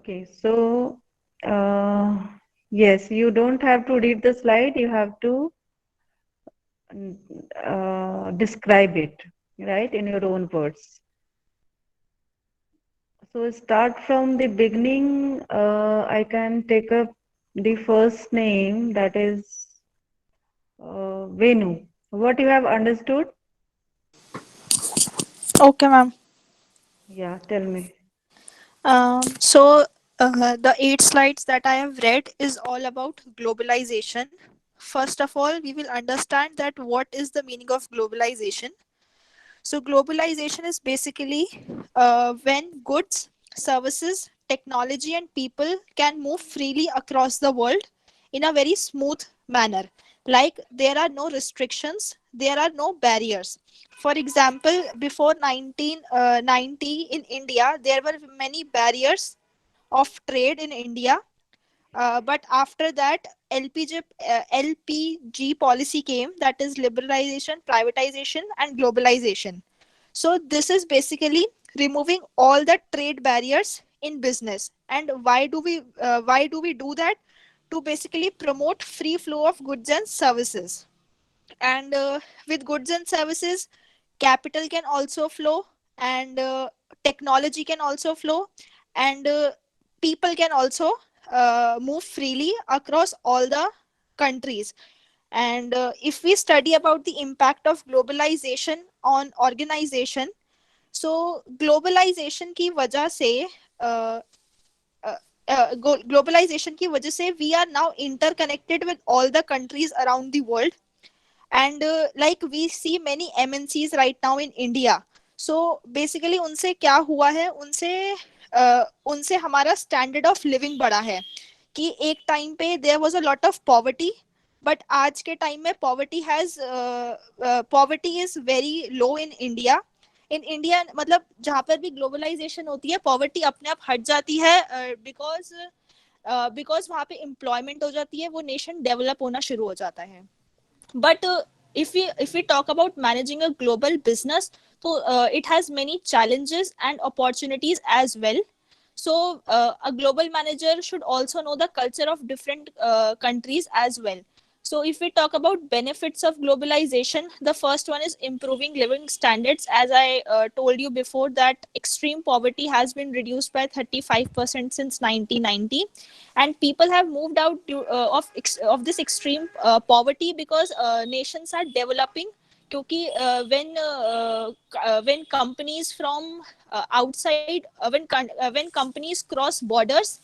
Okay, so uh, yes, you don't have to read the slide, you have to describe it, right, in your own words. So start from the beginning. I can take up the first name, that is Venu. What you have understood? Okay, ma'am. Yeah, tell me. So the 8 slides that I have read is all about globalization. First of all, we will understand that what is the meaning of globalization. So globalization is basically when goods, services, technology, and people can move freely across the world in a very smooth manner. Like there are no restrictions, there are no barriers. For example, before 1990 in India, there were many barriers of trade in India. But after that, LPG policy came, that is liberalization, privatization, and globalization. So this is basically removing all the trade barriers in business. And why do we do that? To basically promote free flow of goods and services. And with goods and services, capital can also flow, and technology can also flow, and people can also move freely across all the countries. And if we study about the impact of globalization on organization, so globalization की वजह से globalization की वजह से we are now interconnected with all the countries around the world. And like we see many MNCs right now in India. So basically उनसे क्या हुआ है, उनसे हमारा स्टैंडर्ड ऑफ लिविंग बढ़ा है. कि एक टाइम पे there was a lot of poverty, but आज के टाइम में poverty is very low in India. In India मतलब जहाँ पर भी ग्लोबलाइजेशन होती है पॉवर्टी अपने आप हट जाती है, बिकॉज वहाँ पे एम्प्लॉयमेंट हो जाती है, वो नेशन डेवलप होना शुरू हो जाता है. But if we talk about managing a global business, so it has many challenges and opportunities as well. So a global manager should also know the culture of different countries as well. So if we talk about benefits of globalization, the first one is improving living standards. As I told you before, that extreme poverty has been reduced by 35% since 1990, and people have moved out of this extreme poverty because nations are developing. क्योंकि when companies from outside when companies cross borders,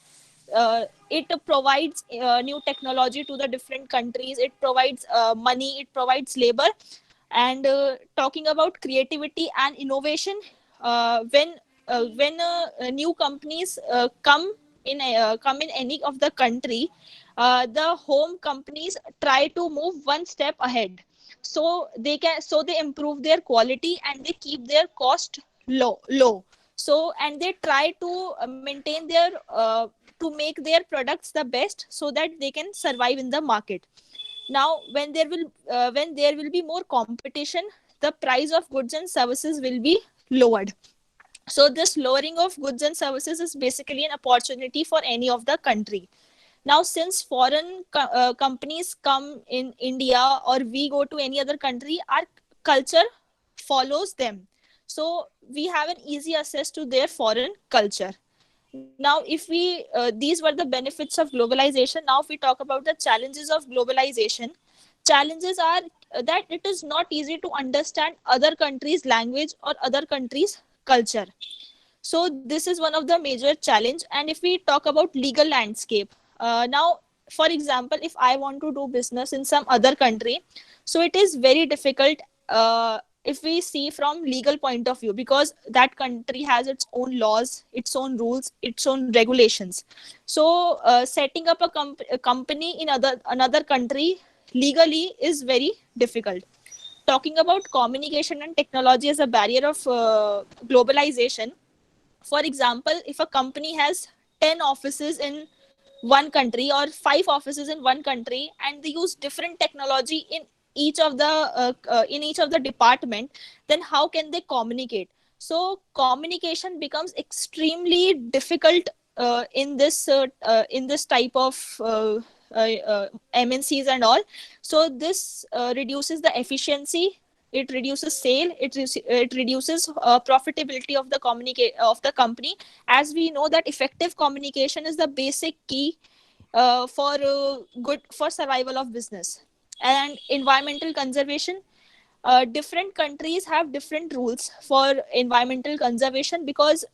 it provides new technology to the different countries, it provides money, it provides labor. And talking about creativity and innovation, when new companies come in any of the country, the home companies try to move one step ahead, so they improve their quality and they keep their cost low. So and they try to maintain their to make their products the best so that they can survive in the market. Now when there will be more competition, the price of goods and services will be lowered. So this lowering of goods and services is basically an opportunity for any of the country. Now since foreign companies come in India, or we go to any other country, our culture follows them, so we have an easy access to their foreign culture. Now if we these were the benefits of globalization. Now if we talk about the challenges of globalization, challenges are that it is not easy to understand other countries language or other countries culture. So this is one of the major challenge. And if we talk about legal landscape, now for example, if I want to do business in some other country, so it is very difficult if we see from legal point of view, because that country has its own laws, its own rules, its own regulations. So setting up a company in another country legally is very difficult. Talking about communication and technology as a barrier of globalization, for example, if a company has 10 offices in one country or 5 offices in one country, and they use different technology in each of the department, then how can they communicate? So communication becomes extremely difficult in this type of MNCs and all. So this reduces the efficiency, it reduces sale, it reduces profitability of the of the company. As we know that effective communication is the basic key for good for survival of business. And environmental conservation, different countries have different rules for environmental conservation, because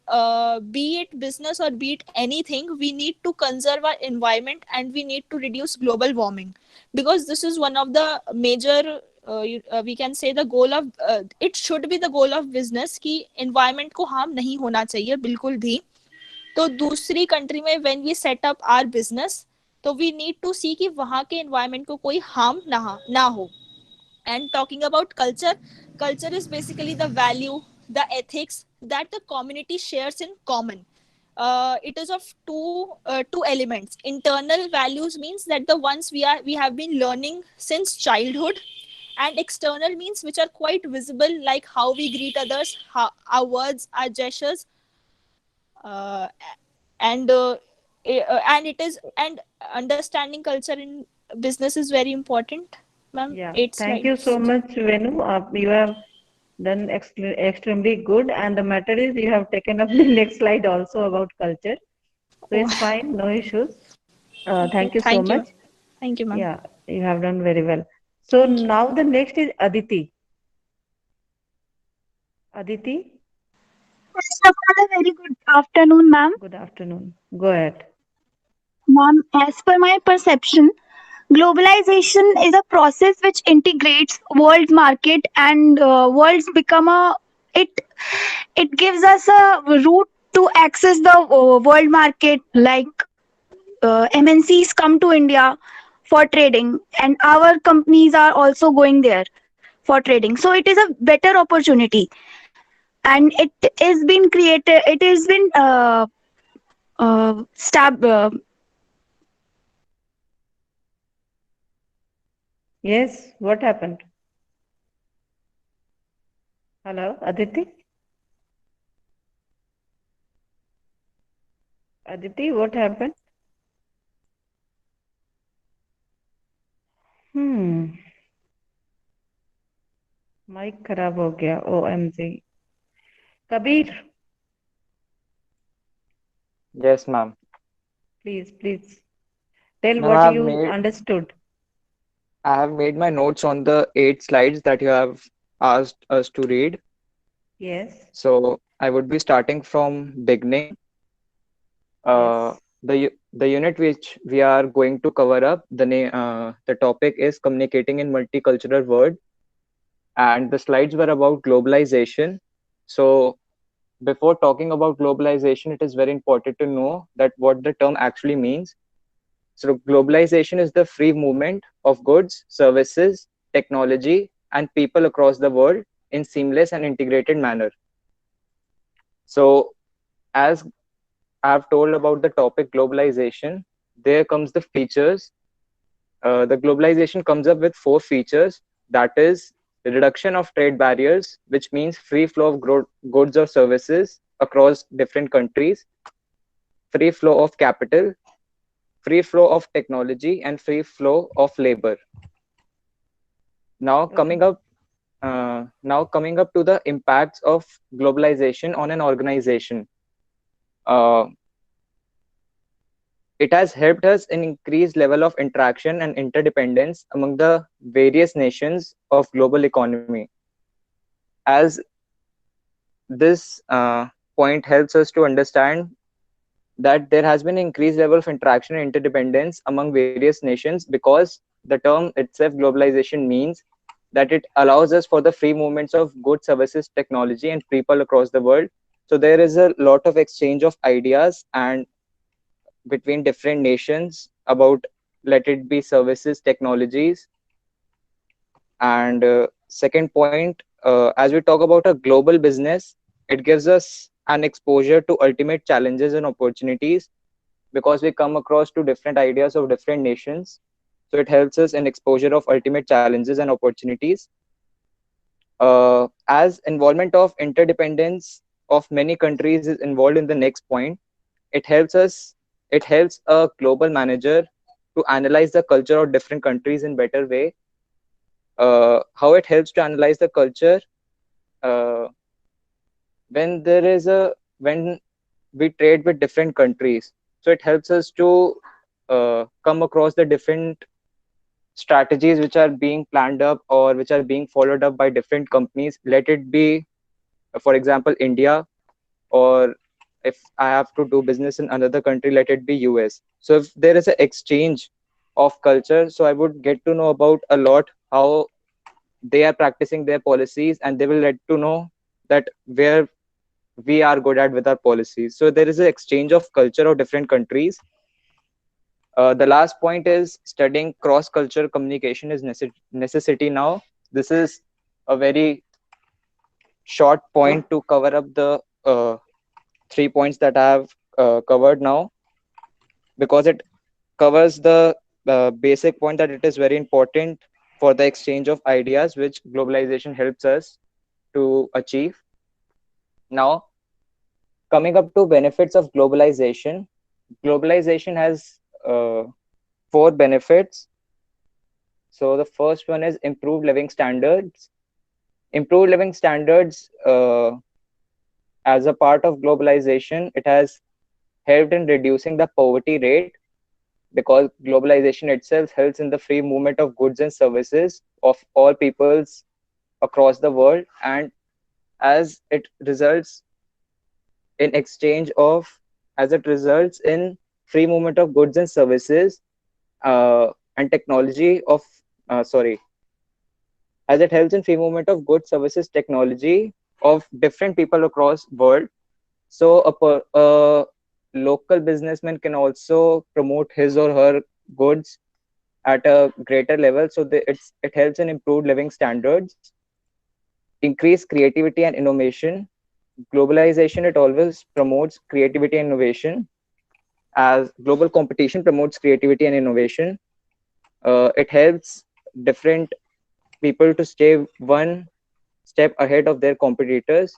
be it business or be it anything, we need to conserve our environment and we need to reduce global warming, because this is one of the major we can say the goal of it should be the goal of business कि environment को harm नहीं होना चाहिए बिल्कुल भी. तो दूसरी country में when we set up our business, तो वी नीड टू सी कि वहाँ के एनवायरनमेंट को कोई हार्म ना हो. And talking about culture, culture is basically the value, the ethics that the community shares in common. It is of two elements. Internal values means that the ones we have been learning since childhood, and external means which are quite visible, like how we greet others, how, our words, our gestures, uh, and and it is and understanding culture in business is very important, ma'am. Yeah, 8 thank you slides. so much, Venu. You have done extremely good, and the matter is you have taken up the next slide also about culture. So Oh, it's fine, no issues. okay, Thank you so thank you. much. Thank you, ma'am. Yeah, you have done very well. So Thank you. now the next is Aditi. Aditi, First of all, a very good afternoon, ma'am. good afternoon. Go ahead. Ma'am, as per my perception, globalization is a process which integrates world market and worlds become a it it gives us a route to access the world market. Like MNCs come to India for trading, and our companies are also going there for trading. So it is a better opportunity, and it is been created. It has been stab Yes, what happened? Hello, Aditi? Aditi, what happened? Hmm, mic खराब हो गया. OMG. Kabir, Yes, ma'am. please tell Ma'am, what you understood. I have made my notes on the 8 slides that you have asked us to read. Yes, So I would be starting from beginning. Uh, yes. the unit which we are going to cover up, the topic is communicating in multicultural world, and the slides were about globalization. So before talking about globalization, it is very important to know that what the term actually means. So globalization is the free movement of goods, services, technology, and people across the world in seamless and integrated manner. So as I've told about the topic globalization, there comes the features. The globalization comes up with 4 features. That is the reduction of trade barriers, which means free flow of goods or services across different countries, free flow of capital, free flow of technology, and free flow of labor. Now Okay. coming up to the impacts of globalization on an organization. Uh, it has helped us in increased level of interaction and interdependence among the various nations of global economy. As this point helps us to understand that there has been increased level of interaction and interdependence among various nations, because the term itself globalization means that it allows us for the free movements of goods, services, technology, and people across the world. So there is a lot of exchange of ideas and between different nations about, let it be services, technologies. And second point, as we talk about a global business, it gives us an exposure to ultimate challenges and opportunities, because we come across to different ideas of different nations. So it helps us in exposure of ultimate challenges and opportunities. As involvement of interdependence of many countries is involved in the next point. it helps us. It helps a global manager to analyze the culture of different countries in better way. How it helps to analyze the culture, uh, when there is a when we trade with different countries, so it helps us to come across the different strategies which are being planned up or which are being followed up by different companies. Let it be, for example, India, or if I have to do business in another country, let it be US. So if there is an exchange of culture, so I would get to know about a lot how they are practicing their policies, and they will let to know that where we are good at with our policies. So there is an exchange of culture of different countries. The last point is studying cross-cultural communication is necessity now. This is a very short point to cover up the 3 points that I have covered now, because it covers the basic point that it is very important for the exchange of ideas, which globalization helps us to achieve. Now, coming up to benefits of globalization, globalization has four benefits. So the first one is improved living standards. Improved living standards, as a part of globalization, it has helped in reducing the poverty rate, because globalization itself helps in the free movement of goods and services of all peoples across the world, and as it results in exchange of as it results in free movement of goods and services, and technology of sorry as it helps in free movement of goods, services, technology of different people across world. So a local businessman can also promote his or her goods at a greater level. So it helps in improved living standards, increase creativity and innovation. Globalization, it always promotes creativity and innovation, as global competition promotes creativity and innovation. It helps different people to stay one step ahead of their competitors.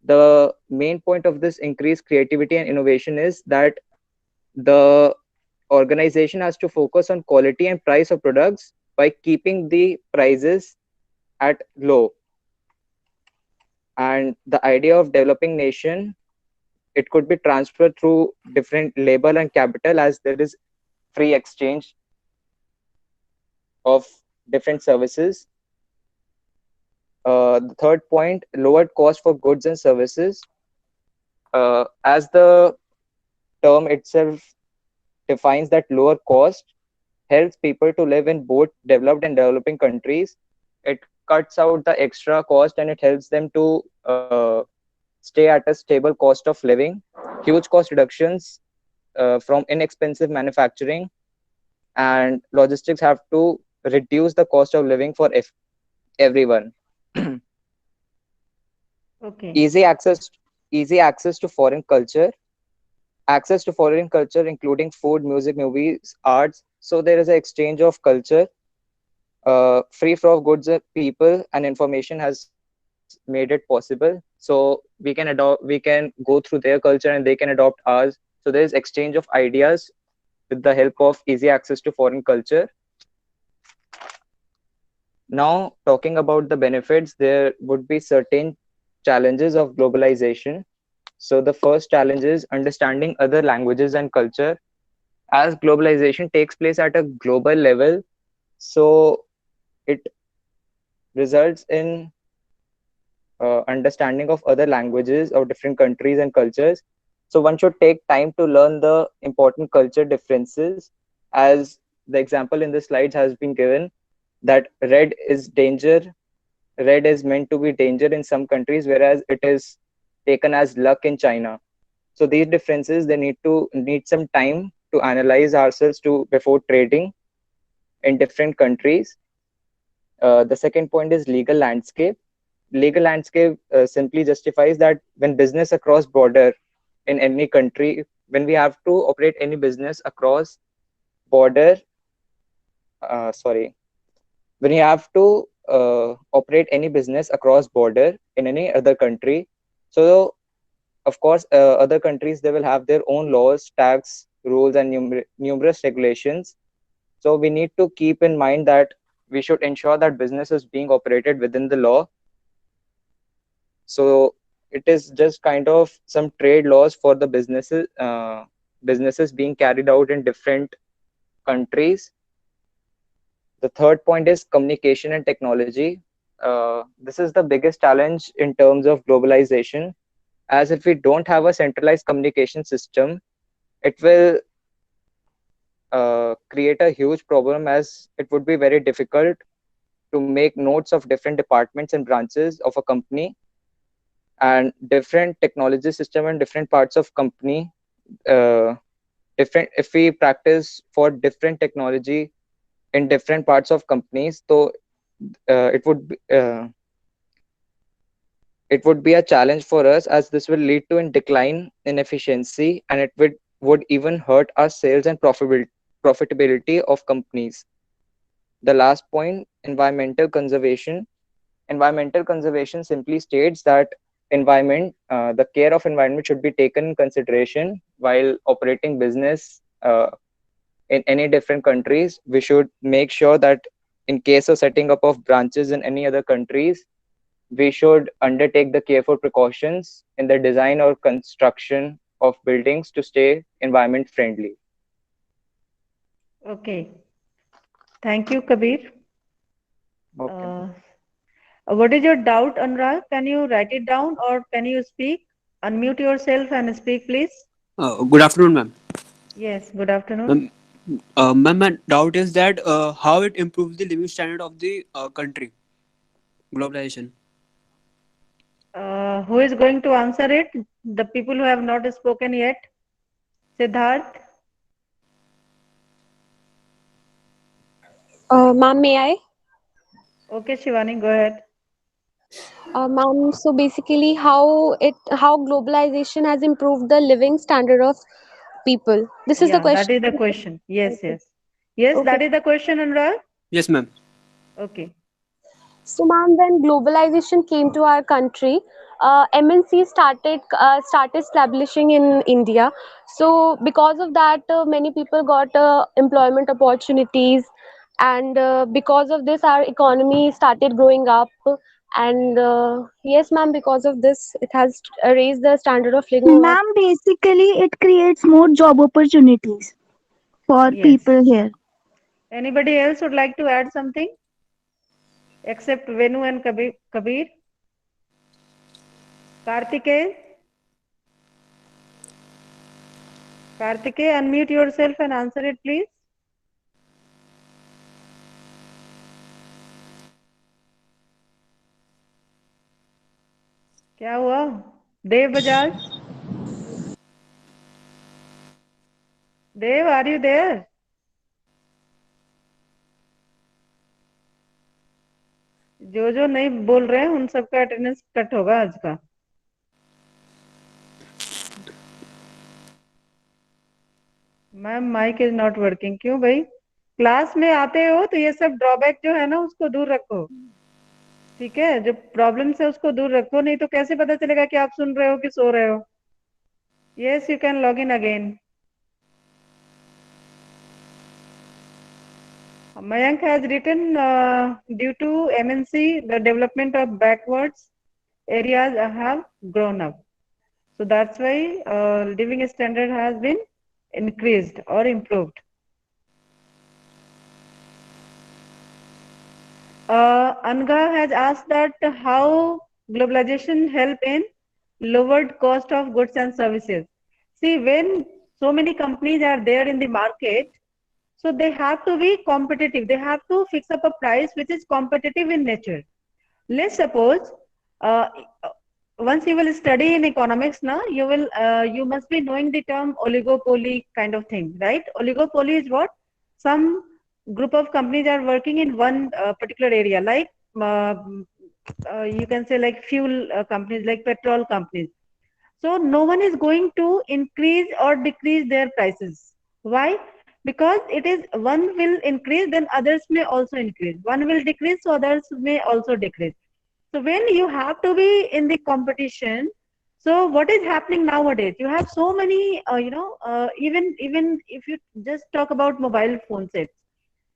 The main point of this increased creativity and innovation is that the organization has to focus on quality and price of products by keeping the prices at low. And the idea of developing nation, it could be transferred through different labor and capital, as there is free exchange of different services. The third point, lowered cost for goods and services. As the term itself defines, that lower cost helps people to live in both developed and developing countries. It cuts out the extra cost, and it helps them to stay at a stable cost of living. Huge cost reductions from inexpensive manufacturing and logistics have to reduce the cost of living for everyone. Okay. Easy access to foreign culture. Access to foreign culture, including food, music, movies, arts. So there is an exchange of culture. Free flow of goods, people, and information has made it possible. So we can go through their culture and they can adopt ours. So there is exchange of ideas with the help of easy access to foreign culture. Now, talking about the benefits, there would be certain challenges of globalization. So the first challenge is understanding other languages and culture. As globalization takes place at a global level, so it results in understanding of other languages of different countries and cultures. So one should take time to learn the important culture differences, as the example in the slides has been given, that red is meant to be danger in some countries, whereas it is taken as luck in China. So these differences, they need some time to analyze ourselves to before trading in different countries. The second point is legal landscape. Legal landscape simply justifies that when business across border in any country, when we have to operate any business across border, sorry, when you have to operate any business across border in any other country, so of course, other countries, they will have their own laws, tax rules, and numerous regulations. So we need to keep in mind that we should ensure that business is being operated within the law. So it is just kind of some trade laws for the businesses being carried out in different countries. The third point is communication and technology. This is the biggest challenge in terms of globalization, as if we don't have a centralized communication system, it will create a huge problem, as it would be very difficult to make notes of different departments and branches of a company, and different technology system and different parts of company. Different If we practice for different technology in different parts of companies, so uh, it would be, uh, it would be a challenge for us, as this will lead to a decline in efficiency, and it would even hurt our sales and profitability of companies. The last point, environmental conservation. Environmental conservation simply states that the care of environment should be taken in consideration while operating business in any different countries. We should make sure that in case of setting up of branches in any other countries, we should undertake the careful precautions in the design or construction of buildings to stay environment friendly. Okay. Thank you, Kabir. Okay. What is your doubt, Anurag? Can you write it down or can you speak? Unmute yourself and speak, please. Good afternoon, ma'am. Yes, good afternoon. Ma'am, ma'am, my doubt is that how it improves the living standard of the country, globalization. Who is going to answer it? The people who have not spoken yet. Siddharth? Ma'am, may I? Okay, Shivani, go ahead. Ma'am, so basically, how globalization has improved the living standard of people. This is the Yeah, that question. is the question. Yes, yes. Yes, Okay. that is the question, Anurag. Yes, ma'am. Okay. So, ma'am, when globalization came to our country, MNC started establishing in India. So, because of that, many people got employment opportunities, and because of this, our economy started growing up. And yes, ma'am, because of this, it has raised the standard of living of our. Ma'am, basically, it creates more job opportunities for Yes. people here. Anybody else would like to add something? Except Venu and Kabir? Kartikeya? Kartikeya, unmute yourself and answer it, please. क्या हुआ? Dev Bajaj? Dev, are you there? जो नहीं बोल रहे हैं उन सबका attendance cut होगा आज का. Ma'am mic is not working. क्यों भाई? क्लास में आते हो तो ये सब ड्रॉबैक जो है ना उसको दूर रखो. ठीक है, जो प्रॉब्लम है उसको दूर रखो, नहीं तो कैसे पता चलेगा कि आप सुन रहे हो कि सो रहे हो. Yes, you can log in again. Mayank has written, due to MNC, the development of backwards areas have grown up. So that's why living standard has been increased or improved. Anga has asked that how globalization help in lowered cost of goods and services. See, when so many companies are there in the market, so they have to be competitive. They have to fix up a price which is competitive in nature. Let's suppose, uh, once you will study in economics now, you must be knowing the term oligopoly kind of thing, right? Oligopoly is what? Some group of companies are working in one particular area, like you can say like fuel companies, like petrol companies. So no one is going to increase or decrease their prices. Why? Because it is one will increase, then others may also increase. One will decrease, so others may also decrease. So when you have to be in the competition, So what is happening nowadays? You have so many, even if you just talk about mobile phone sets,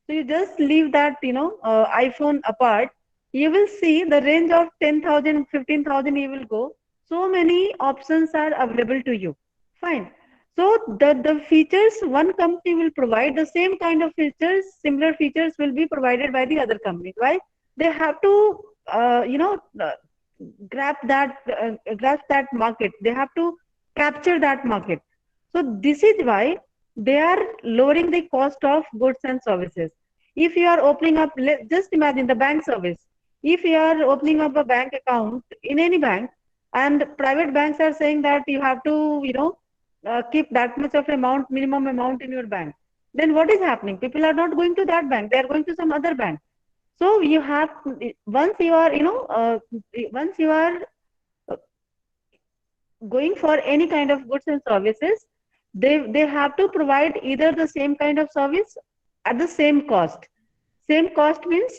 so you just leave that, iPhone apart, you will see the range of 10,000, 15,000. You will go. So many options are available to you. Fine. So the features one company will provide, the same kind of features, similar features will be provided by the other company. Why? They have to, grasp that market. They have to capture that market. So this is why they are lowering the cost of goods and services. If you are opening up, just imagine the bank service. If you are opening up a bank account in any bank, and private banks are saying that you have to, keep that much of amount, minimum amount in your bank, then what is happening? People are not going to that bank. They are going to some other bank. So you have, once you are, once you are going for any kind of goods and services, they have to provide either the same kind of service at the same cost. Same cost means,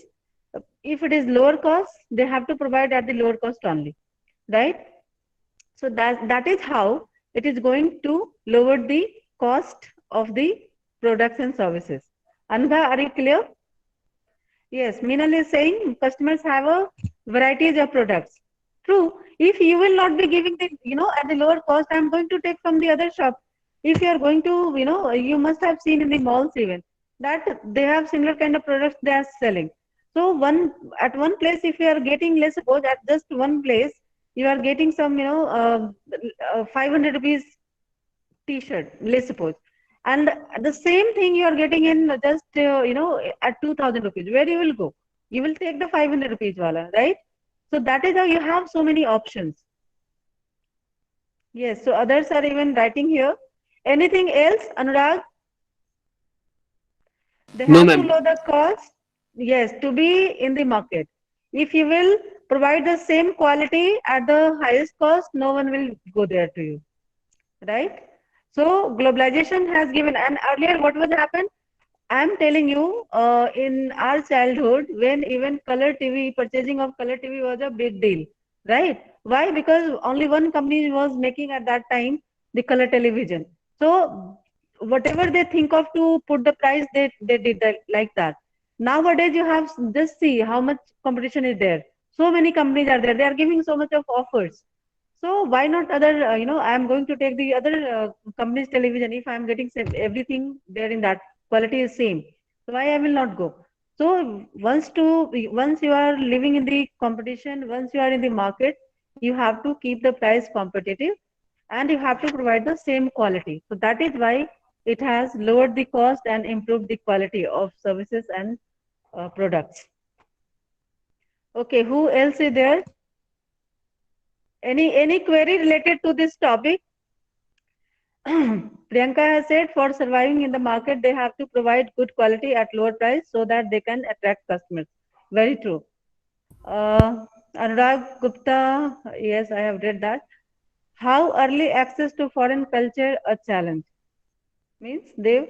if it is lower cost, they have to provide at the lower cost only, right? So that is how it is going to lower the cost of the products and services. Anubha, are you clear? Yes, Meenal is saying customers have a varieties of products. True. If you will not be giving the, at the lower cost, I'm going to take from the other shop. If you are going to, you must have seen in the malls even that they have similar kind of products they are selling. So at one place, if you are getting, let's suppose at just one place, you are getting some, 500 rupees t-shirt, let's suppose, and the same thing you are getting in just at 2000 rupees, where you will go? You will take the 500 rupees wala, right? So that is how you have so many options. Yes, so others are even writing here. Anything else, Anurag? They No, have to ma'am. lower the cost, yes, to be in the market. If you will provide the same quality at the highest cost, no one will go there to you, right? So globalization has given, and earlier what was happened? I'm telling you, in our childhood, when even color TV, purchasing of color TV was a big deal, right? Why? Because only one company was making at that time the color television. So whatever they think of to put the price, they did that, like that. Nowadays, you have, just see how much competition is there. So many companies are there. They are giving so much of offers. So why not other, I'm going to take the other company's television if I'm getting everything there in that quality is same. So why I will not go? So once you are living in the competition, once you are in the market, you have to keep the price competitive and you have to provide the same quality. So that is why it has lowered the cost and improved the quality of services and products. Okay, who else is there? Any query related to this topic? Priyanka has said for surviving in the market, they have to provide good quality at lower price so that they can attract customers. Very true. Anurag Gupta, yes, I have read that. How early access to foreign culture a challenge? Means, Dev,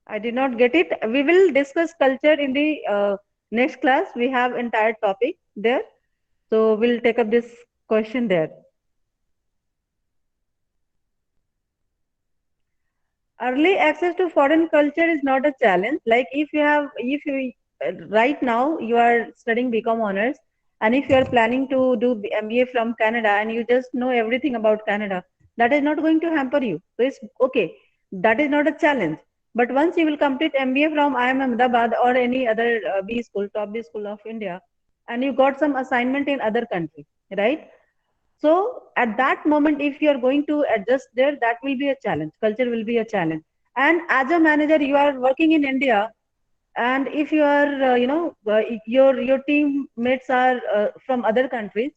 I did not get it. We will discuss culture in the next class. We have entire topic there. So we'll take up this question there. Early access to foreign culture is not a challenge. Like if you right now you are studying BCom honors, and if you are planning to do MBA from Canada and you just know everything about Canada, that is not going to hamper you. So it's okay. That is not a challenge. But once you will complete MBA from IIM Ahmedabad or any other B school, top B school of India, and you got some assignment in other country, right? So at that moment, if you are going to adjust there, that will be a challenge. Culture will be a challenge. And as a manager, you are working in India, and if you are, your teammates are from other countries,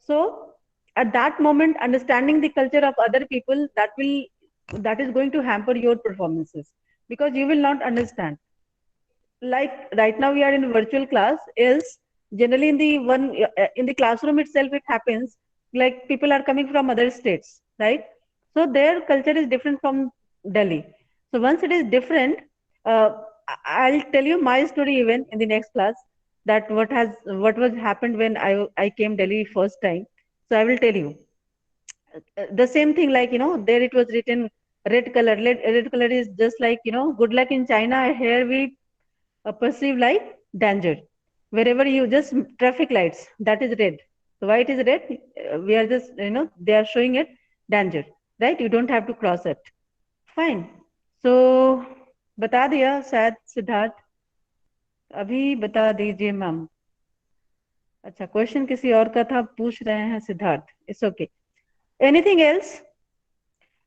so at that moment, understanding the culture of other people, that is going to hamper your performances because you will not understand. Like right now we are in a virtual class, else generally in the classroom itself it happens, like people are coming from other states, right? So their culture is different from Delhi. So once it is different, uh, I'll tell you my story even in the next class, that what was happened when I came Delhi first time. So I will tell you. the same thing, like, there it was written red color. Red color is just like, good luck in China. Here we perceive like danger. Wherever you just traffic lights, that is red. So why it is red? We are just, they are showing it danger, right? You don't have to cross it. Fine. So बता दिया शायद सिद्धार्थ, अभी बता दीजिए ma'am. अच्छा, question किसी और का था, पूछ रहे हैं Siddharth. It's okay. Anything else?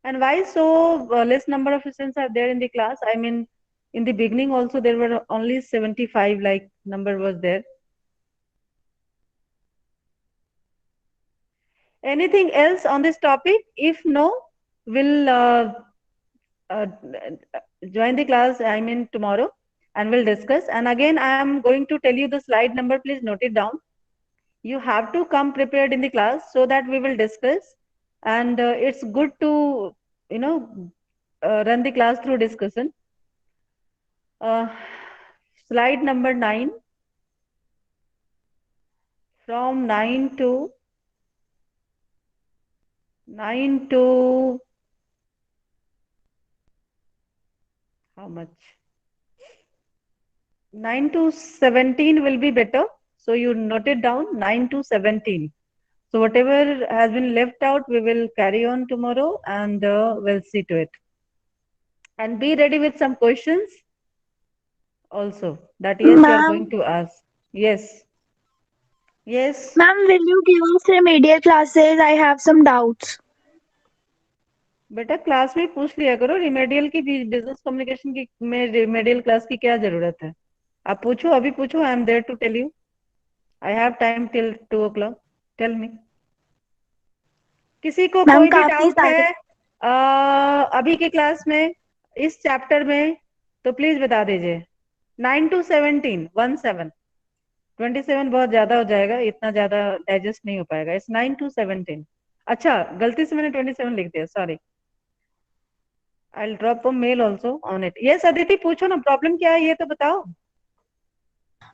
And why so less number of students are there in the class? I mean, in the beginning also there were only 75, like number was there. Anything else on this topic? If no, we'll uh, join the class, I mean tomorrow, and we'll discuss. And again, I am going to tell you the slide number. Please note it down. You have to come prepared in the class so that we will discuss. And it's good to, run the class through discussion. Slide number 9. From 9 to how much? 9 to 17 will be better. So you note it down, 9 to 17. So whatever has been left out, we will carry on tomorrow, and we'll see to it. And be ready with some questions also that yes, you are Ma'am, going to ask. Yes. Yes. ma'am, will you give us remedial classes? I have some doubts. बेटा class में पूछ लिया करो, remedial की business communication की में remedial class की क्या जरूरत है? आप पूछो, अभी पूछो. I am there to tell you. I have time till 2 o'clock. Tell me. किसी को मैम कोई भी काफी डाउट सारे है अभी के क्लास में इस चैप्टर में, तो प्लीज बता दीजिए. 9 to 17, 17. 27 बहुत ज्यादा हो जाएगा, इतना ज्यादा डाइजेस्ट नहीं हो पाएगा. It's 9 to 17. अच्छा, गलती से मैंने 27 लिख दिया, sorry. I'll drop a mail also on it. Yes, Aditi, पूछो ना, प्रॉब्लम क्या है ये तो बताओ.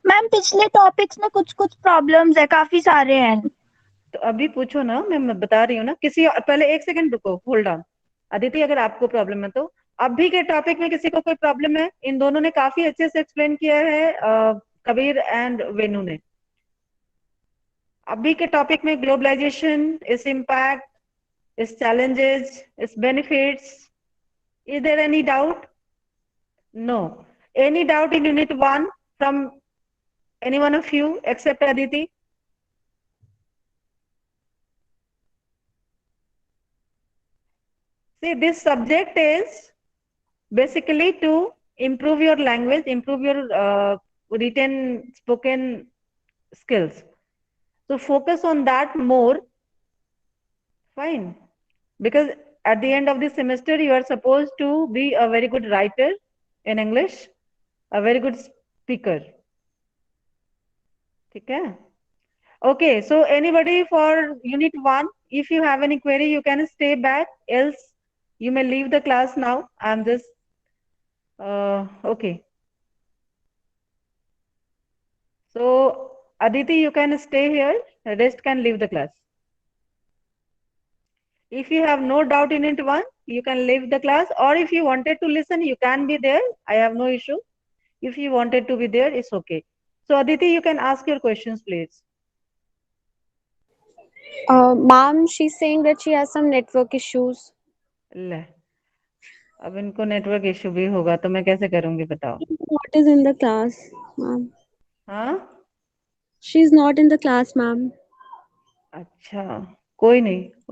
मैम पिछले टॉपिक्स में कुछ कुछ प्रॉब्लम्स है, काफी सारे हैं. तो अभी पूछो ना, मैं बता रही हूँ ना. किसी पहले 1 सेकंड रुको, होल्ड ऑन. अदिति, अगर आपको प्रॉब्लम है तो अभी के टॉपिक में किसी को कोई प्रॉब्लम है? इन दोनों ने काफी अच्छे से एक्सप्लेन किया है, कबीर एंड वेनु ने. अभी के टॉपिक में ग्लोबलाइजेशन, इस इम्पैक्ट, इस challenges, its benefits. Is there any doubt? No. Any doubt in unit 1 from any one of you except Aditi? See, this subject is basically to improve your language, improve your written, spoken skills. So focus on that more. Fine. Because at the end of the semester, you are supposed to be a very good writer in English, a very good speaker. ठीक है? Okay, so anybody for unit 1, if you have any query, you can stay back, else you may leave the class now. I'm just, okay. So Aditi, you can stay here, the rest can leave the class. If you have no doubt in it 1, you can leave the class, or if you wanted to listen, you can be there. I have no issue. If you wanted to be there, it's okay. So Aditi, you can ask your questions, please. Ma'am, she's saying that she has some network issues. ले, अब इनको network issue भी होगा तो मैं कैसे करूंगी बताओ. What is in the class, ma'am? हाँ, She's not in the class, ma'am. अच्छा, कोई नहीं.